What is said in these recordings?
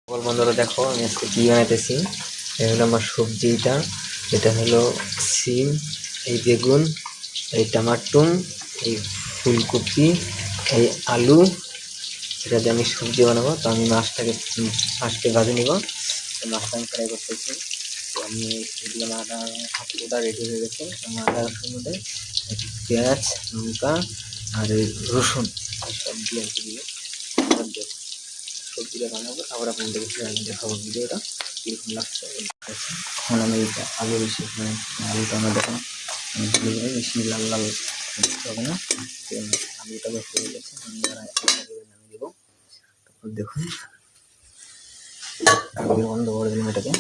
বন্ধুরা দেখো আমি আজকে কি বানাইতেছি। এটা হলো আমার সবজিটা, এটা হলো সিম, এই বেগুন, এই টমাটুম, এই ফুলকপি, এই আলু। এটা দিয়ে আমি সবজি বানাবো। তো আমি মাছটাকে ভাজে নিব। তো মাছটা আমি ফ্রাই করতেছি। তো আমি এগুলো আটা রেডি হয়ে গেছে। আমার আটা রসুন মধ্যে পেঁয়াজ, লঙ্কা আর এই রসুন সব দিয়ে দিয়ে সবজিটা বানাবো। আবার আপনাদেরকে আমি দেখাবো ভিডিওটা কীরকম লাগছে। এখন আমি আলু বেশি আলুটা আমার দেখো বেশি লাল লাল হবে না। আলুটা বেশ হয়ে গেছে, আমি নামিয়ে দেবো। তারপর দেখুন আলু বন্ধ করে দিলাম এটাকে।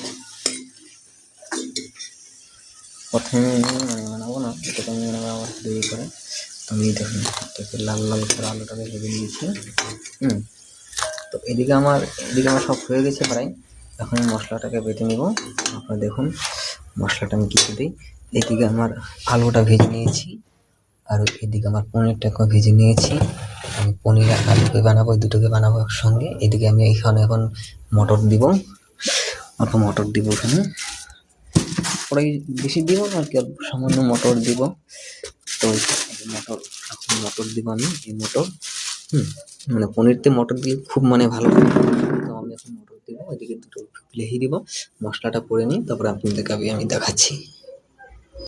প্রথমে বানাবো না, এটাকে আমি বানাবো আবার দেরি করে। আমি দেখুন লাল লাল করে আলুটাকে ভেজে নিয়েছি। তো এদিকে আমার সব হয়ে গেছে প্রায়। এখন মশলাটাকে বেটে নিব। আপনারা দেখুন মশলাটা আমি কিছু দিই। এদিকে আমার আলুটা ভেজে নিয়েছি, আর এদিকে আমার পনিরটাকে ভেজে নিয়েছি। আমি পনির আর আলুকে বানাবো, দুটোকে বানাবো একসঙ্গে। এদিকে আমি এখানে এখন মটর দিব, অল্প মটর দিব এখানে। ওরাই বেশি দিব না আর কি, অল্প সামান্য মটর দিব। তো মটর দিব আমি। এই মটর মানে পনিরতে মটর দিলে খুব ভালো। তো আমি এখন মটর দিব, এদিকে দুটো লেহি দিব। মশলাটা করে নিই, তারপরে আপনাদেরকে আমি দেখাচ্ছি।